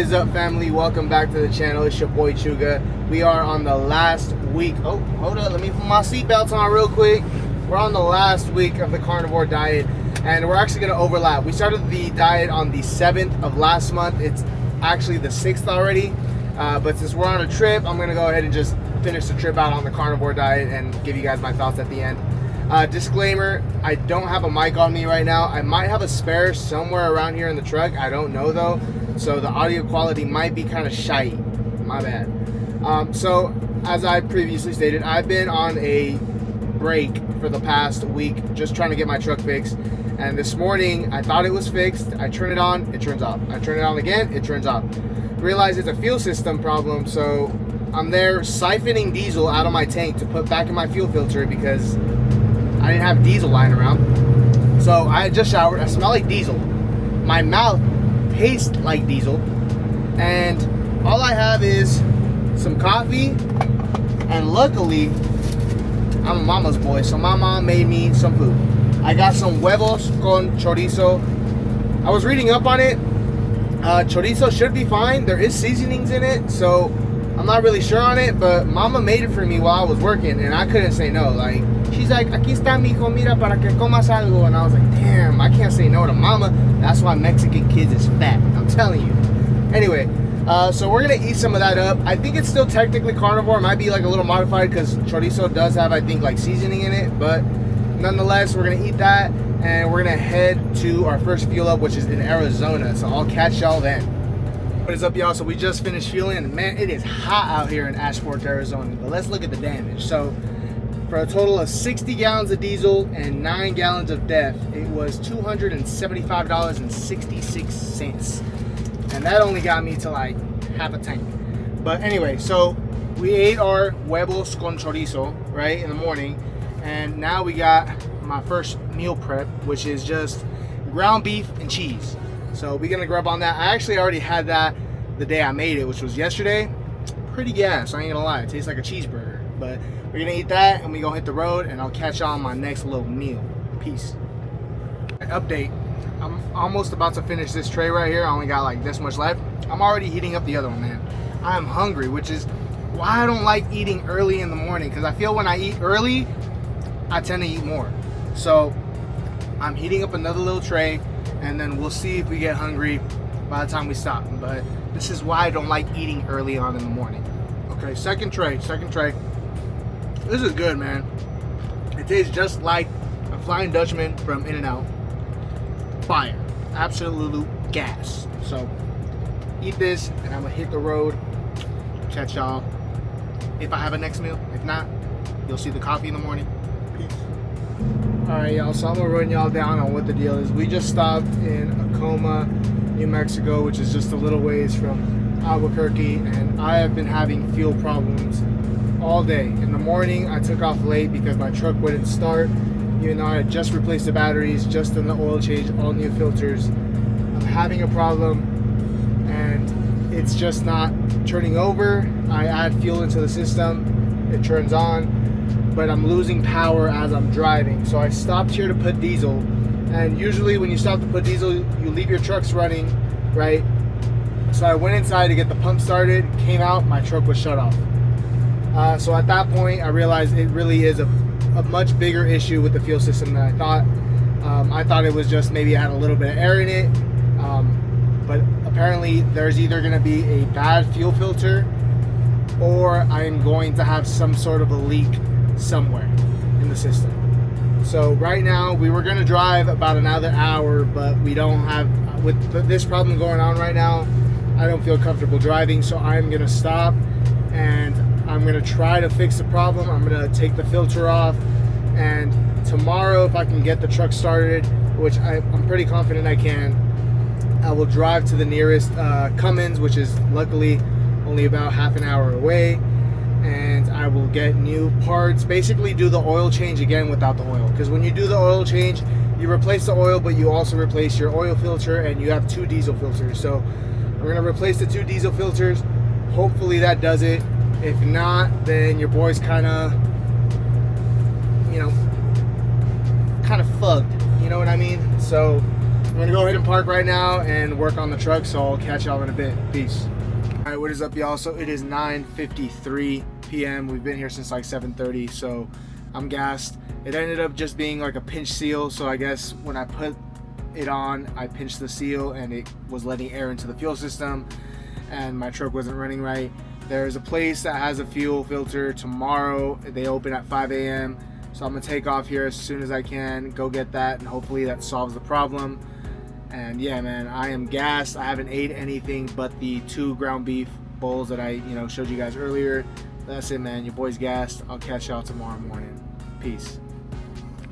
is up, family? Welcome back to the channel. It's your boy Chuga. We are on the last week. Oh, hold up, let me put my seatbelts on real quick. We're on the last week of the carnivore diet, and we're actually going to overlap. We started the diet on the 7th of last month. It's actually the 6th already, but since we're on a trip, I'm going to go ahead and just finish the trip out on the carnivore diet and give you guys my thoughts at the end. Disclaimer, I don't have a mic on me right now. I might have a spare somewhere around here in the truck. I don't know though, so the audio quality might be kind of shitty. My bad. So as I previously stated, I've been on a break for the past week just trying to get my truck fixed, and this morning I thought it was fixed. I turn it on, it turns off. I turn it on again, it turns off. Realize it's a fuel system problem, so I'm there siphoning diesel out of my tank to put back in my fuel filter because I didn't have diesel lying around. So I had just showered. I smell like diesel. My mouth tastes like diesel. And all I have is some coffee. And luckily, I'm a mama's boy, so my mom made me some food. I got some huevos con chorizo. I was reading up on it. Chorizo should be fine. There is seasonings in it, so I'm not really sure on it, but mama made it for me while I was working, and I couldn't say no. Like, she's like, aquí está mi comida para que comas algo, and I was like, damn, I can't say no to mama. That's why Mexican kids is fat, I'm telling you. Anyway, so we're gonna eat some of that up. I think it's still technically carnivore. It might be like a little modified because chorizo does have, I think, like seasoning in it, but nonetheless, we're gonna eat that, and we're gonna head to our first fuel up, which is in Arizona. So I'll catch y'all then. What is up, y'all? So we just finished fueling, and man, it is hot out here in Ashford, Arizona. But let's look at the damage. So for a total of 60 gallons of diesel and 9 gallons of DEF, it was $275.66, and that only got me to like half a tank. But anyway, so we ate our huevos con chorizo right in the morning, and now we got my first meal prep, which is just ground beef and cheese. So we're gonna grub on that. I actually already had that the day I made it, which was yesterday. Pretty gas, I ain't gonna lie. It tastes like a cheeseburger. But we're gonna eat that and we gonna hit the road, and I'll catch y'all on my next little meal. Peace. Update. I'm almost about to finish this tray right here. I only got like this much left. I'm already heating up the other one, man. I am hungry, which is why I don't like eating early in the morning, because I feel when I eat early, I tend to eat more. So I'm heating up another little tray, and then we'll see if we get hungry by the time we stop. But this is why I don't like eating early on in the morning. Okay, second tray. This is good, man. It tastes just like a Flying Dutchman from In-N-Out. Fire. Absolute gas. So eat this, and I'm gonna hit the road. Catch y'all if I have a next meal. If not, you'll see the coffee in the morning. Peace. Alright, y'all, so I'm gonna run y'all down on what the deal is. We just stopped in Acoma, New Mexico, which is just a little ways from Albuquerque, and I have been having fuel problems all day. In the morning, I took off late because my truck wouldn't start, even though I had just replaced the batteries, just done the oil change, all new filters. I'm having a problem, and it's just not turning over. I add fuel into the system, it turns on, but I'm losing power as I'm driving. So I stopped here to put diesel, and usually when you stop to put diesel, you leave your trucks running, right? So I went inside to get the pump started, came out, my truck was shut off. So at that point, I realized it really is a much bigger issue with the fuel system than I thought. I thought it was just maybe I had a little bit of air in it, but apparently there's either gonna be a bad fuel filter, or I'm going to have some sort of a leak somewhere in the system. So right now, we were gonna drive about another hour, but we don't have, with this problem going on right now, I don't feel comfortable driving, so I'm gonna stop and I'm gonna try to fix the problem. I'm gonna take the filter off, and tomorrow, if I can get the truck started, which I'm pretty confident I can, I will drive to the nearest Cummins, which is luckily only about half an hour away, and I will get new parts, basically do the oil change again without the oil, because when you do the oil change, you replace the oil, but you also replace your oil filter, and you have 2 diesel filters. So we're gonna replace the 2 diesel filters. Hopefully that does it. If not, then your boy's kind of, you know, fucked, you know what I mean? So I'm gonna go ahead and park right now and work on the truck, so I'll catch y'all in a bit. Peace. All right, what is up, y'all? So it is 9:53 p.m. We've been here since like 7:30, so I'm gassed. It ended up just being like a pinch seal, so I guess when I put it on, I pinched the seal and it was letting air into the fuel system, and my truck wasn't running right. There's a place that has a fuel filter tomorrow. They open at 5 a.m. So I'm gonna take off here as soon as I can, go get that, and hopefully that solves the problem. And yeah, man, I am gassed. I haven't ate anything but the 2 ground beef bowls that I showed you guys earlier. That's it, man. Your boy's gassed. I'll catch y'all tomorrow morning. Peace.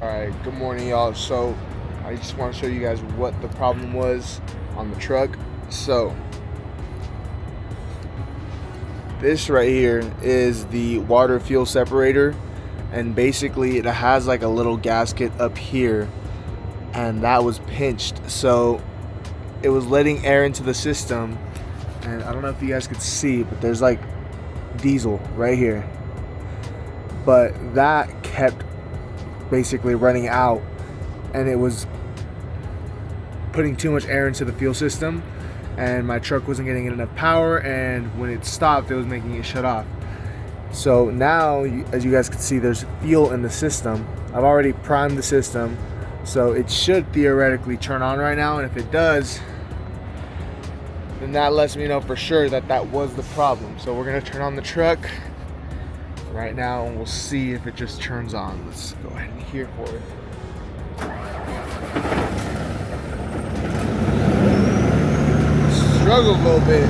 All right, good morning, y'all. So I just want to show you guys what the problem was on the truck. So this right here is the water fuel separator, and basically it has like a little gasket up here, and that was pinched, so it was letting air into the system. And I don't know if you guys could see, but there's like diesel right here, but that kept basically running out, and it was putting too much air into the fuel system, and my truck wasn't getting enough power, and when it stopped it was making it shut off. So now, as you guys can see, there's fuel in the system. I've already primed the system, so it should theoretically turn on right now, and if it does, then that lets me know for sure that that was the problem. So we're gonna turn on the truck right now and we'll see if it just turns on. Let's go ahead and hear for it. Struggled a little bit.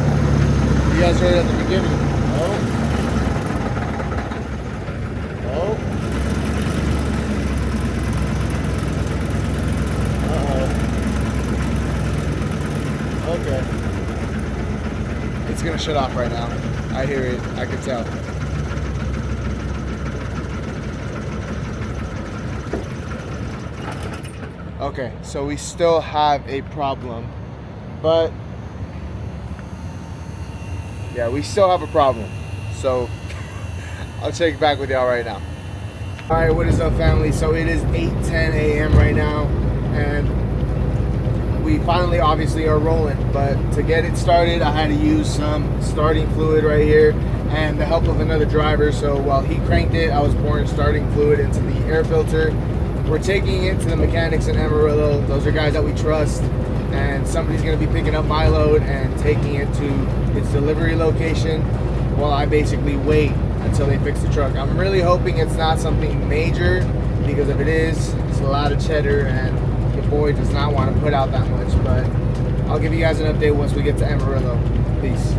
You guys heard it at the beginning. Oh. Okay. It's gonna shut off right now. I hear it. I can tell. Okay, so we still have a problem, but yeah, we still have a problem. So I'll check back with y'all right now. All right, what is up, family? So it is 8:10 a.m. right now, and we finally obviously are rolling, but to get it started I had to use some starting fluid right here and the help of another driver. So while he cranked it, I was pouring starting fluid into the air filter. We're taking it to the mechanics in Amarillo. Those are guys that we trust, and somebody's going to be picking up my load and taking it to its delivery location while I basically wait until they fix the truck. I'm really hoping it's not something major, because if it is, it's a lot of cheddar and your boy does not want to put out that much. But I'll give you guys an update once we get to Amarillo. Peace.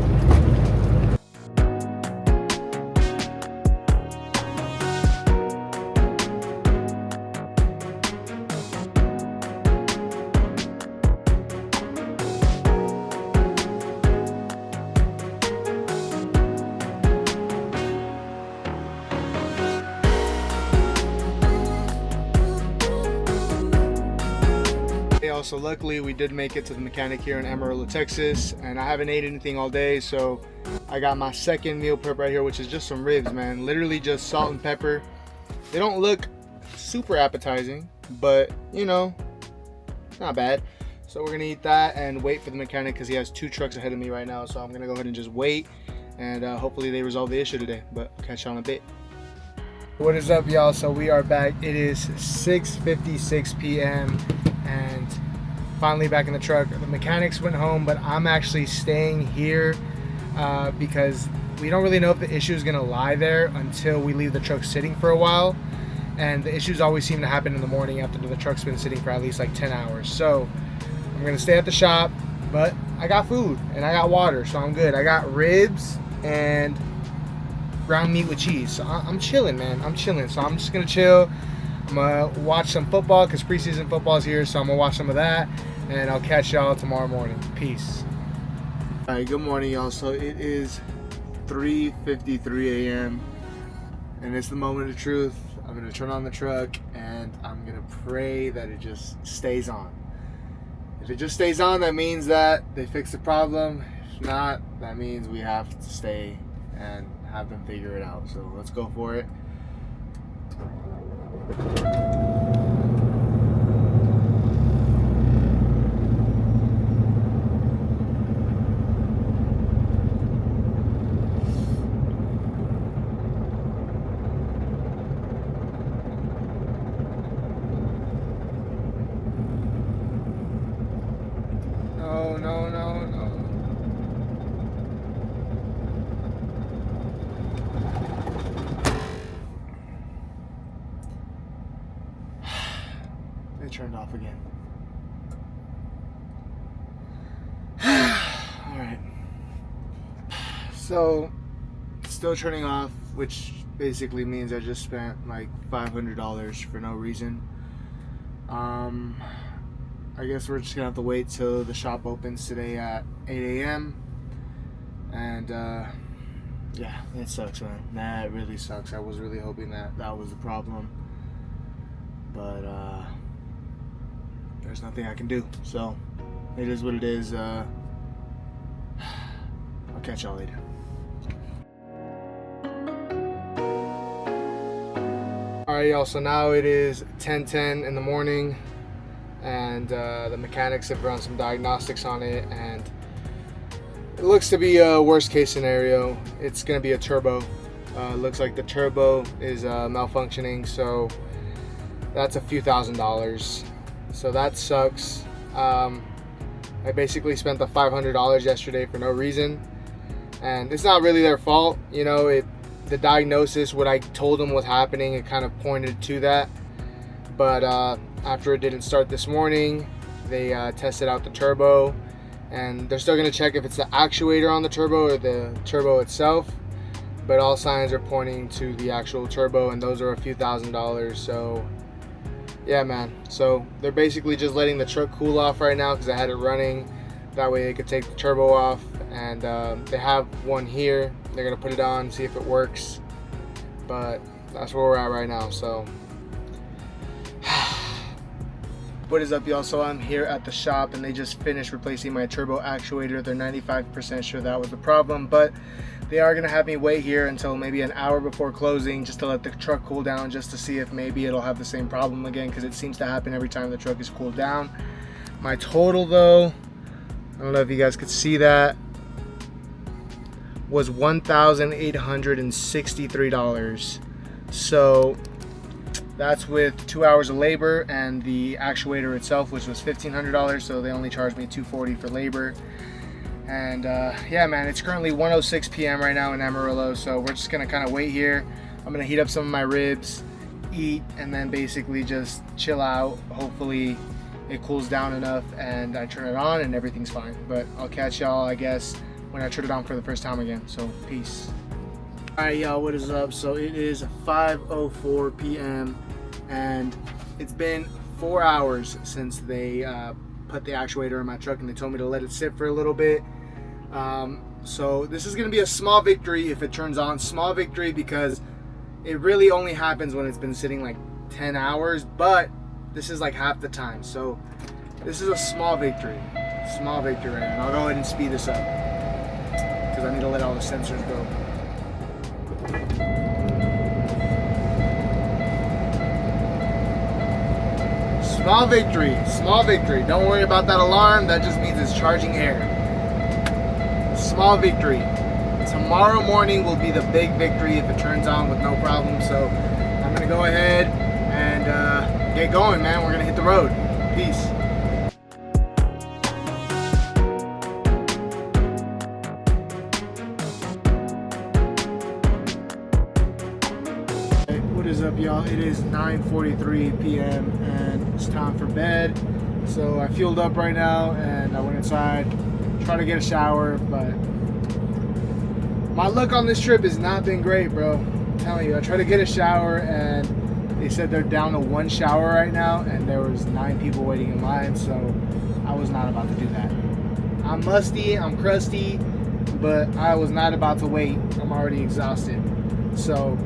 So luckily we did make it to the mechanic here in Amarillo, Texas, and I haven't ate anything all day, so I got my second meal prep right here, which is just some ribs, man. Literally just salt and pepper. They don't look super appetizing, but not bad. So we're gonna eat that and wait for the mechanic, because he has 2 trucks ahead of me right now. So I'm gonna go ahead and just wait, and hopefully they resolve the issue today. But I'll catch you on a bit. What is up, y'all? So we are back. It is 6:56 p.m. and finally back in the truck. The mechanics went home, but I'm actually staying here because we don't really know if the issue is going to lie there until we leave the truck sitting for a while, and the issues always seem to happen in the morning after the truck's been sitting for at least like 10 hours. So I'm going to stay at the shop, but I got food and I got water, so I'm good. I got ribs and ground meat with cheese, so I'm chilling, man. I'm chilling. So I'm just going to chill. I'm going to watch some football because preseason football is here, so I'm going to watch some of that, and I'll catch y'all tomorrow morning. Peace. All right, good morning, y'all. So it is 3:53 a.m. and it's the moment of truth. I'm going to turn on the truck, and I'm going to pray that it just stays on. If it just stays on, that means that they fixed the problem. If not, that means we have to stay and have them figure it out. So let's go for it. turned off again. Alright. So, still turning off, which basically means I just spent like $500 for no reason. I guess we're just gonna have to wait till the shop opens today at 8 a.m. And yeah, it sucks, man. That really sucks. I was really hoping that that was the problem, but there's nothing I can do. So it is what it is. I'll catch y'all later. Alright, y'all, so now it is 10:10 in the morning, and the mechanics have run some diagnostics on it, and it looks to be a worst case scenario. It's going to be a turbo. Looks like the turbo is malfunctioning, so that's a few $1,000s. So that sucks. I basically spent the $500 yesterday for no reason, and it's not really their fault. You know, the diagnosis, what I told them was happening, it kind of pointed to that. But after it didn't start this morning, they tested out the turbo, and they're still going to check if it's the actuator on the turbo or the turbo itself. But all signs are pointing to the actual turbo, and those are a few $1,000s. So yeah, man. So they're basically just letting the truck cool off right now because I had it running. That way they could take the turbo off, and they have one here. They're gonna put it on, see if it works. But that's where we're at right now. So what is up, y'all? So I'm here at the shop, and they just finished replacing my turbo actuator. They're 95% sure that was the problem, but they are gonna have me wait here until maybe an hour before closing, just to let the truck cool down, just to see if maybe it'll have the same problem again, because it seems to happen every time the truck is cooled down. My total, though, I don't know if you guys could see that, was $1,863. So that's with 2 hours of labor and the actuator itself, which was $1,500. So they only charged me $240 for labor. And yeah, man, it's currently 1:06 p.m. right now in Amarillo. So we're just gonna kind of wait here. I'm gonna heat up some of my ribs, eat, and then basically just chill out. Hopefully it cools down enough and I turn it on and everything's fine. But I'll catch y'all, I guess, when I turn it on for the first time again. So peace. Alright, y'all, what is up? So it is 5:04 p.m. and it's been 4 hours since they put the actuator in my truck, and they told me to let it sit for a little bit. So this is gonna be a small victory if it turns on. Small victory because it really only happens when it's been sitting like 10 hours, but this is like half the time. So this is a small victory. Small victory, and I'll go ahead and speed this up because I need to let all the sensors go. Small victory, small victory. Don't worry about that alarm. That just means it's charging air. Small victory. Tomorrow morning will be the big victory if it turns on with no problem. So I'm gonna go ahead and get going, man. We're gonna hit the road. Peace. What is up, y'all? It is 9:43 p.m. and it's time for bed. So I fueled up right now and I went inside, tried to get a shower, but my luck on this trip has not been great, bro. I'm telling you, I tried to get a shower and they said they're down to one shower right now, and there was 9 people waiting in line, so I was not about to do that. I'm musty, I'm crusty, but I was not about to wait. I'm already exhausted. So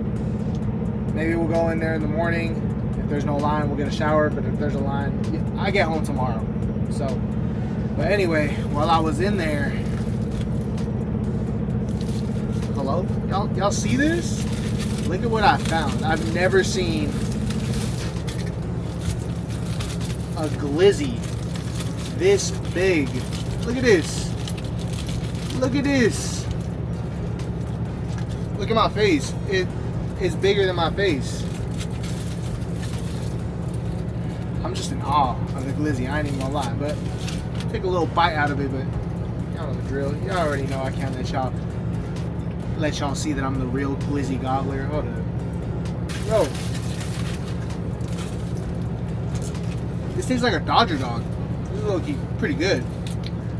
maybe we'll go in there in the morning. If there's no line, we'll get a shower. But if there's a line, I get home tomorrow. So, but anyway, while I was in there, hello, y'all see this? Look at what I found. I've never seen a glizzy this big. Look at this. Look at this. Look at my face. It is bigger than my face. I'm just in awe of the glizzy. I ain't even gonna lie, but take a little bite out of it. But y'all know the drill. Y'all already know I can't let y'all see that I'm the real glizzy gobbler. Hold up, bro. This tastes like a Dodger dog. This is low-key pretty good.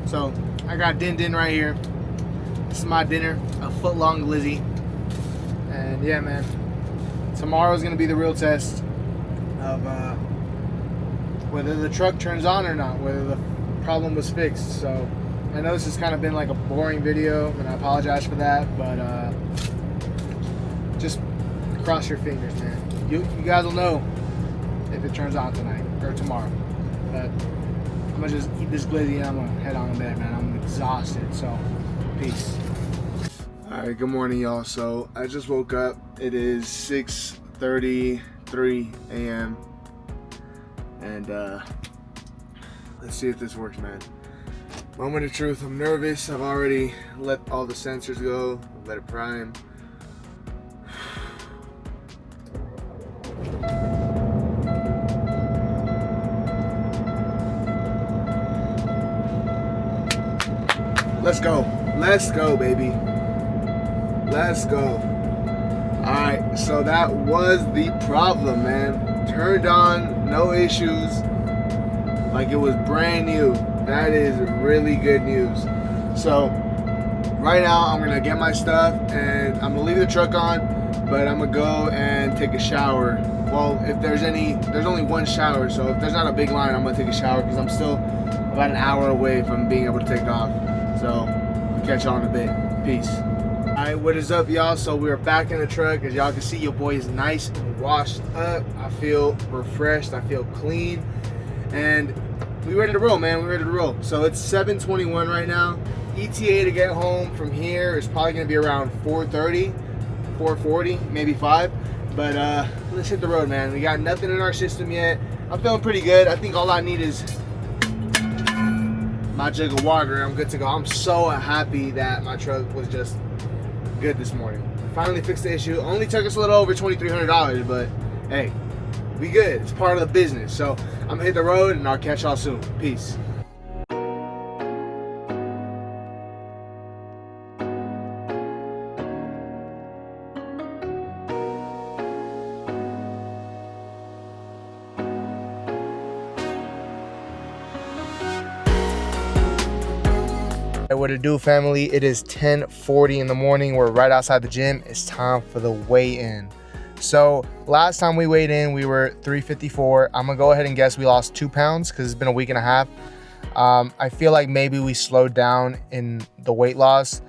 So I got Din Din right here. This is my dinner, a foot-long glizzy. And yeah, man, tomorrow's gonna be the real test of whether the truck turns on or not, whether the problem was fixed. So I know this has kind of been like a boring video, and I apologize for that, but just cross your fingers, man. You guys will know if it turns on tonight or tomorrow. But I'm gonna just eat this glizzy and I'm gonna head on to bed, man. I'm exhausted, so peace. All right, good morning, y'all. So I just woke up. It is 6:33 a.m. and let's see if this works, man. Moment of truth, I'm nervous. I've already let all the sensors go, let it prime. Let's go, baby. Let's go. Alright, so that was the problem, man. Turned on, no issues. Like it was brand new. That is really good news. So right now I'm gonna get my stuff and I'm gonna leave the truck on, but I'm gonna go and take a shower. Well, if there's only one shower, so if there's not a big line, I'm gonna take a shower because I'm still about an hour away from being able to take off. So I'll catch y'all in a bit. Peace. Alright, what is up, y'all? So we're back in the truck. As y'all can see, your boy is nice and washed up. I feel refreshed, I feel clean, and we ready to roll, man. We ready to roll. So it's 7:21 right now. ETA to get home from here is probably gonna be around 4:30, 4:40, maybe 5. But let's hit the road, man. We got nothing in our system yet. I'm feeling pretty good. I think all I need is my jug of water. I'm good to go. I'm so happy that my truck was just good this morning. Finally fixed the issue. Only took us a little over $2,300, but hey, we good. It's part of the business. So I'm gonna hit the road and I'll catch y'all soon. Peace. What to do, family? It is 10:40 in the morning. We're right outside the gym. It's time for the weigh-in. So last time we weighed in, we were 354. I'm gonna go ahead and guess we lost 2 pounds because it's been a week and a half. I feel like maybe we slowed down in the weight loss.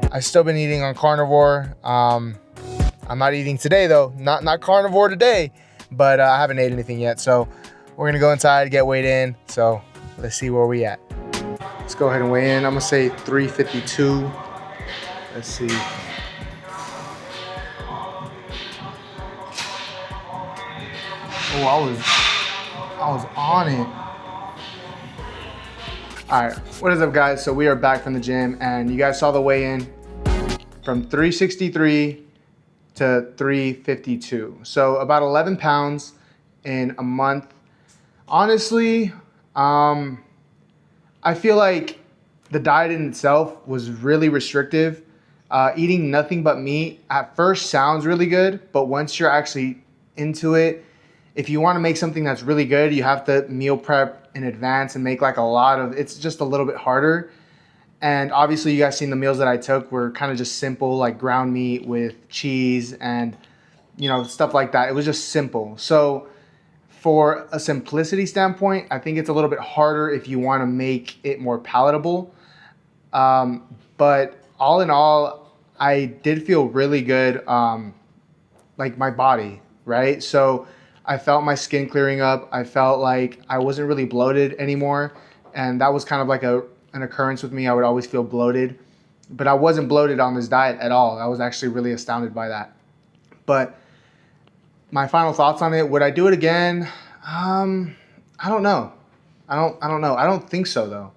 I've still been eating on carnivore. I'm not eating today though, not carnivore today, but I haven't ate anything yet. So we're gonna go inside, get weighed in. So let's see where we at. Let's go ahead and weigh in. I'm gonna say 352. Let's see. Oh, I was on it. All right, what is up, guys? So we are back from the gym, and you guys saw the weigh-in from 363 to 352. So about 11 pounds in a month. Honestly, I feel like the diet in itself was really restrictive. Eating nothing but meat at first sounds really good, but once you're actually into it, if you want to make something that's really good, you have to meal prep in advance and make like it's just a little bit harder. And obviously you guys seen the meals that I took were kind of just simple, like ground meat with cheese and, you know, stuff like that. It was just simple. So for a simplicity standpoint, I think it's a little bit harder if you want to make it more palatable. But all in all, I did feel really good, like my body, right? So I felt my skin clearing up. I felt like I wasn't really bloated anymore. And that was kind of like an occurrence with me. I would always feel bloated, but I wasn't bloated on this diet at all. I was actually really astounded by that. But my final thoughts on it, would I do it again? I don't know. I don't know. I don't think so though.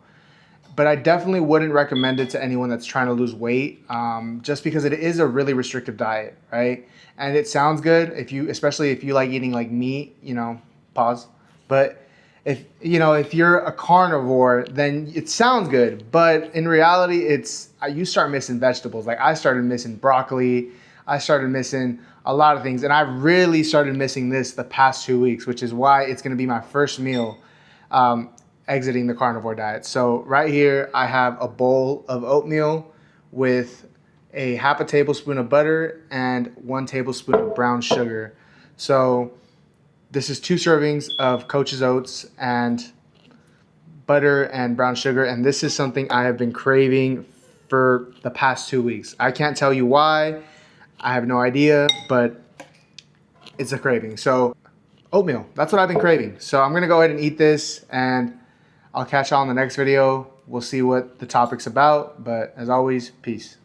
But I definitely wouldn't recommend it to anyone that's trying to lose weight, just because it is a really restrictive diet, right? And it sounds good especially if you like eating like meat, you know, pause. But if you're a carnivore, then it sounds good. But in reality, you start missing vegetables. Like I started missing broccoli. I started missing a lot of things. And I really started missing this the past 2 weeks, which is why it's going to be my first meal exiting the carnivore diet. So right here, I have a bowl of oatmeal with a half a tablespoon of butter and 1 tablespoon of brown sugar. So this is 2 servings of Coach's Oats and butter and brown sugar, and this is something I have been craving for the past 2 weeks. I can't tell you why. I have no idea, but it's a craving. So oatmeal, that's what I've been craving. So I'm gonna go ahead and eat this, and I'll catch y'all in the next video. We'll see what the topic's about, but as always, peace.